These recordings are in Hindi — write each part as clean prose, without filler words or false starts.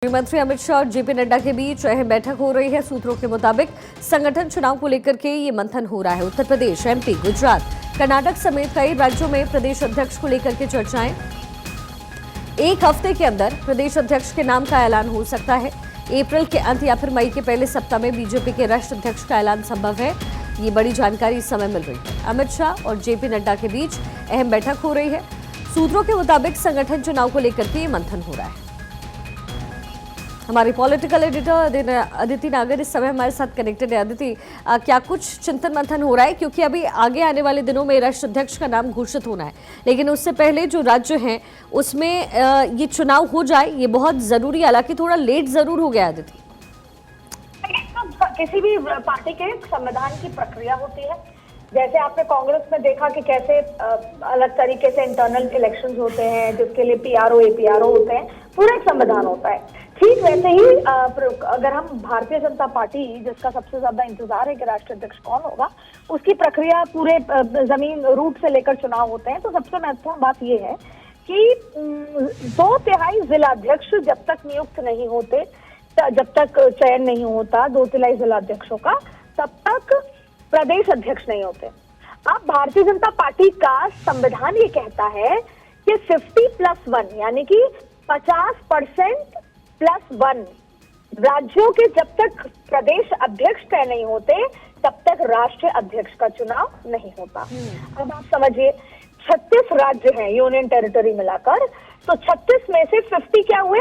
गृहमंत्री अमित शाह और जेपी नड्डा के बीच अहम बैठक हो रही है। सूत्रों के मुताबिक संगठन चुनाव को लेकर के ये मंथन हो रहा है। उत्तर प्रदेश, एमपी, गुजरात, कर्नाटक समेत कई राज्यों में प्रदेश अध्यक्ष को लेकर के चर्चाएं। एक हफ्ते के अंदर प्रदेश अध्यक्ष के नाम का ऐलान हो सकता है। अप्रैल के अंत या फिर मई के पहले सप्ताह में बीजेपी के राष्ट्रीय अध्यक्ष का ऐलान संभव है। ये बड़ी जानकारी इस समय मिल रही है। अमित शाह और जेपी नड्डा के बीच अहम बैठक हो रही है। सूत्रों के मुताबिक संगठन चुनाव को लेकर के ये मंथन हो रहा है। हमारी पॉलिटिकल एडिटर अदिति नागर इस समय हमारे साथ कनेक्टेड है। अदिति, क्या कुछ चिंतन मंथन हो रहा है, क्योंकि अभी आगे आने वाले दिनों में राष्ट्रीय अध्यक्ष का नाम घोषित होना है, लेकिन उससे पहले जो राज्य हैं उसमें ये चुनाव हो जाए, ये बहुत जरूरी, हालांकि थोड़ा लेट जरूर हो गया। अदिति, किसी भी पार्टी के संविधान की प्रक्रिया होती है। जैसे आपने कांग्रेस में देखा कि कैसे अलग तरीके से इंटरनल इलेक्शंस होते हैं, जिसके लिए पीआरओ एपीआरओ होते हैं, पूरा एक संविधान होता है। ठीक वैसे ही अगर हम भारतीय जनता पार्टी, जिसका सबसे ज्यादा इंतजार है कि राष्ट्रीय अध्यक्ष कौन होगा, उसकी प्रक्रिया पूरे जमीन रूट से लेकर चुनाव होते हैं, तो सबसे महत्वपूर्ण बात यह है कि 2/3 जिलाध्यक्ष जब तक नियुक्त नहीं होते, जब तक चयन नहीं होता 2/3 जिलाध्यक्षों का, तब तक प्रदेश अध्यक्ष नहीं होते। अब भारतीय जनता पार्टी का संविधान ये कहता है कि 50+1 यानी कि 50% +1 राज्यों के जब तक प्रदेश अध्यक्ष तय नहीं होते, तब तक राष्ट्रीय अध्यक्ष का चुनाव नहीं होता। अब आप समझिए 36 राज्य हैं यूनियन टेरिटरी मिलाकर, तो 36 में से 50 क्या हुए,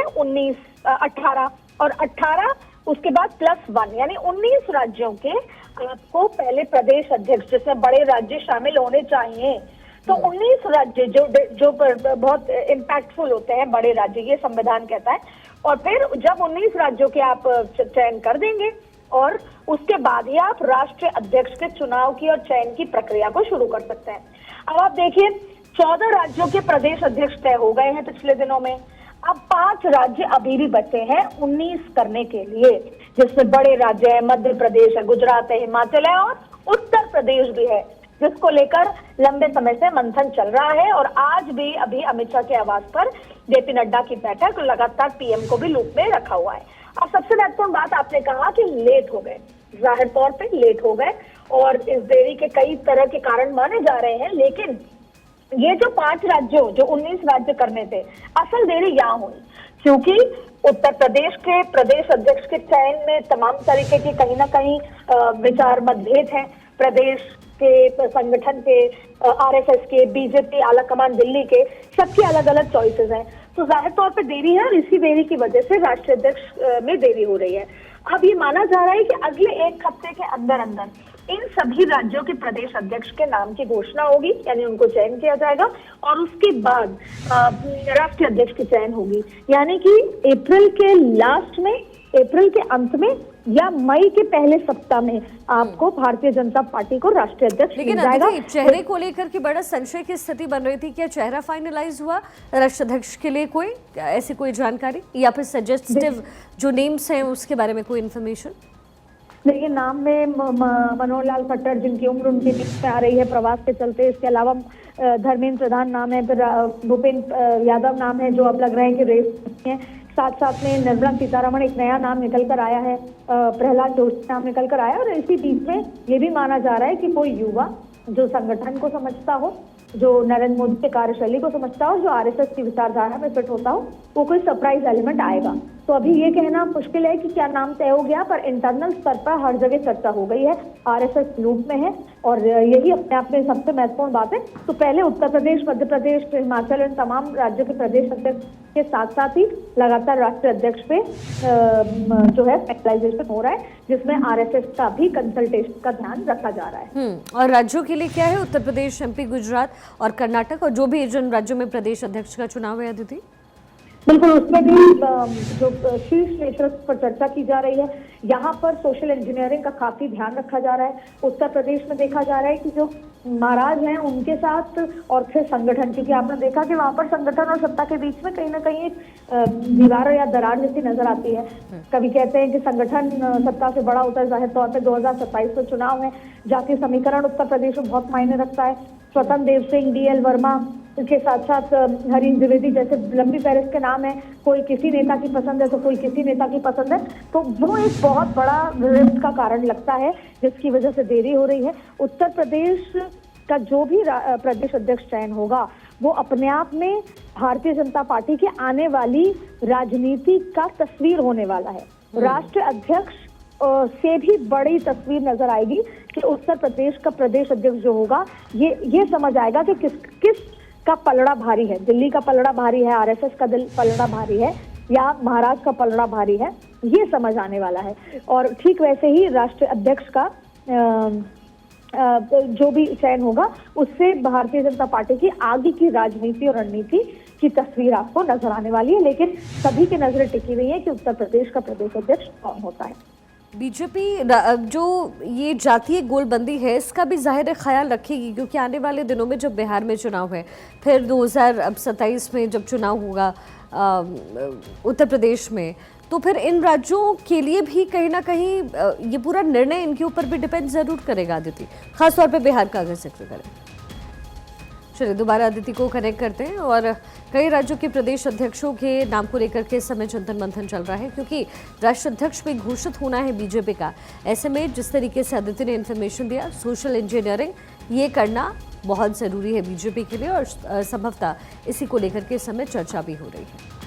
18 और 18 उसके बाद +1 यानी 19 राज्यों के आपको पहले प्रदेश अध्यक्ष, जिसमें बड़े राज्य शामिल होने चाहिए, तो 19 राज्य जो बहुत इम्पैक्टफुल होते हैं, बड़े राज्य, ये संविधान कहता है। और फिर जब 19 राज्यों के आप चयन कर देंगे और उसके बाद ही आप राष्ट्रीय अध्यक्ष के चुनाव की और चयन की प्रक्रिया को शुरू कर सकते हैं। अब आप देखिए 14 राज्यों के प्रदेश अध्यक्ष तय हो गए हैं पिछले दिनों में। अब 5 राज्य अभी भी बचे हैं 19 करने के लिए, जिसमें बड़े राज्य है, मध्य प्रदेश है, गुजरात है, हिमाचल है और उत्तर प्रदेश भी है, जिसको लेकर लंबे समय से मंथन चल रहा है। और आज भी अभी अमित शाह के आवास पर जेपी नड्डा की बैठक, लगातार पीएम को भी लूप में रखा हुआ है। अब सबसे महत्वपूर्ण बात आपने कहा कि लेट हो गए, जाहिर तौर पे लेट हो गए, और इस देरी के कई तरह के कारण माने जा रहे हैं, लेकिन ये जो 5 राज्यों, जो 19 राज्य करने थे, असल देरी यहाँ हुई क्योंकि उत्तर प्रदेश के प्रदेश अध्यक्ष के चयन में तमाम तरीके के कहीं ना कहीं विचार मतभेद हैं। प्रदेश के संगठन के, आरएसएस के, बीजेपी आलाकमान दिल्ली के, सबकी अलग अलग चॉइसेस हैं, तो जाहिर तौर पे देरी है और इसी देरी की वजह से राष्ट्रीय अध्यक्ष में देरी हो रही है। अब ये माना जा रहा है कि अगले एक हफ्ते के अंदर अंदर इन सभी राज्यों के प्रदेश अध्यक्ष के नाम की घोषणा होगी, यानी उनको चयन किया जाएगा और उसके बाद राष्ट्रीय अध्यक्ष की चयन होगी, यानी कि अप्रैल के लास्ट में, अप्रैल के अंत में या मई के पहले सप्ताह में आपको भारतीय जनता पार्टी को राष्ट्रीय अध्यक्ष मिल जाएगा। चेहरे को लेकर के बड़ा संशय की स्थिति बन रही थी, क्या चेहरा फाइनलाइज हुआ राष्ट्रीय अध्यक्ष के लिए? कोई ऐसी कोई जानकारी या फिर सजेस्टिव जो नेम्स हैं उसके बारे में कोई इन्फॉर्मेशन? देखिए, नाम में मनोहर लाल खट्टर, जिनकी उम्र उनके बीच में आ रही है प्रवास के चलते, इसके अलावा धर्मेंद्र प्रधान नाम है, फिर भूपेंद्र यादव नाम है जो अब लग रहे हैं कि रेस हैं, साथ साथ में निर्मला सीतारमण एक नया नाम निकल कर आया है, प्रहलाद जोशी नाम निकल कर आया, और इसी बीच में ये भी माना जा रहा है कि कोई युवा जो संगठन को समझता हो, जो नरेंद्र मोदी के कार्यशैली को समझता हो, जो आरएसएस की विचारधारा में फिट होता हो, वो कोई सरप्राइज एलिमेंट आएगा। तो अभी ये कहना मुश्किल है कि क्या नाम तय हो गया, पर इंटरनल स्तर पर हर जगह चर्चा हो गई है, आरएसएस लूप में है, और यही अपने आप में सबसे महत्वपूर्ण बात है। तो पहले उत्तर प्रदेश, मध्य प्रदेश, हिमाचल, इन तमाम राज्यों के प्रदेश अध्यक्ष के साथ साथ ही लगातार राष्ट्रीय अध्यक्ष पे जो है फैक्टराइजेशन हो रहा है, जिसमें आरएसएस का भी कंसल्टेशन का ध्यान रखा जा रहा है। और राज्यों के लिए क्या है? उत्तर प्रदेश, एमपी, गुजरात और कर्नाटक, और जो भी जिन राज्यों में प्रदेश अध्यक्ष का चुनाव है। अदिति, बिल्कुल, उसमें भी जो शीर्ष नेतृत्व पर चर्चा की जा रही है, यहाँ पर सोशल इंजीनियरिंग का काफी ध्यान रखा जा रहा है। उत्तर प्रदेश में देखा जा रहा है कि जो महाराज हैं उनके साथ, और फिर संगठन, क्योंकि आपने देखा कि वहां पर संगठन और सत्ता के बीच में कहीं ना कहीं एक दीवार या दरार जैसी नजर आती है। कभी कहते हैं कि संगठन सत्ता से बड़ा होता है, जाहिर तौर पर 2027 में चुनाव है, जातीय समीकरण उत्तर प्रदेश में बहुत मायने रखता है। स्वतंत्र देव सिंह, डीएल वर्मा, के साथ साथ हरीश द्विवेदी जैसे लंबी फहरिस्त के नाम है, कोई किसी नेता की पसंद है तो कोई किसी नेता की पसंद है, तो वो एक बहुत बड़ा रिस्क का कारण लगता है जिसकी वजह से देरी हो रही है। उत्तर प्रदेश का जो भी प्रदेश अध्यक्ष चयन होगा वो अपने आप में भारतीय जनता पार्टी की आने वाली राजनीति का तस्वीर होने वाला है। राष्ट्रीय अध्यक्ष से भी बड़ी तस्वीर नजर आएगी कि उत्तर प्रदेश का प्रदेश अध्यक्ष जो होगा ये समझ आएगा कि किस का पलड़ा भारी है। दिल्ली का पलड़ा भारी है, आरएसएस का पलड़ा भारी है या महाराष्ट्र का पलड़ा भारी है, ये समझ आने वाला है। और ठीक वैसे ही राष्ट्रीय अध्यक्ष का जो भी चयन होगा उससे भारतीय जनता पार्टी की आगे की राजनीति और रणनीति की तस्वीर आपको नजर आने वाली है। लेकिन सभी की नजरें टिकी हुई है कि उत्तर प्रदेश का प्रदेश अध्यक्ष कौन होता है। बीजेपी जो ये जातीय गोलबंदी है इसका भी जाहिर ख्याल रखेगी, क्योंकि आने वाले दिनों में जब बिहार में चुनाव है, फिर 2027 में जब चुनाव होगा उत्तर प्रदेश में, तो फिर इन राज्यों के लिए भी कहीं ना कहीं ये पूरा निर्णय इनके ऊपर भी डिपेंड जरूर करेगा अदिति, खासतौर पे बिहार का अगर जिक्र करें। चलिए दोबारा अदिति को कनेक्ट करते हैं। और कई राज्यों के प्रदेश अध्यक्षों के नाम को लेकर के इस समय चिंतन मंथन चल रहा है, क्योंकि राष्ट्रीय अध्यक्ष भी घोषित होना है बीजेपी का। ऐसे में जिस तरीके से अदिति ने इन्फॉर्मेशन दिया, सोशल इंजीनियरिंग ये करना बहुत ज़रूरी है बीजेपी के लिए, और संभवतः इसी को लेकर के इस समय चर्चा भी हो रही है।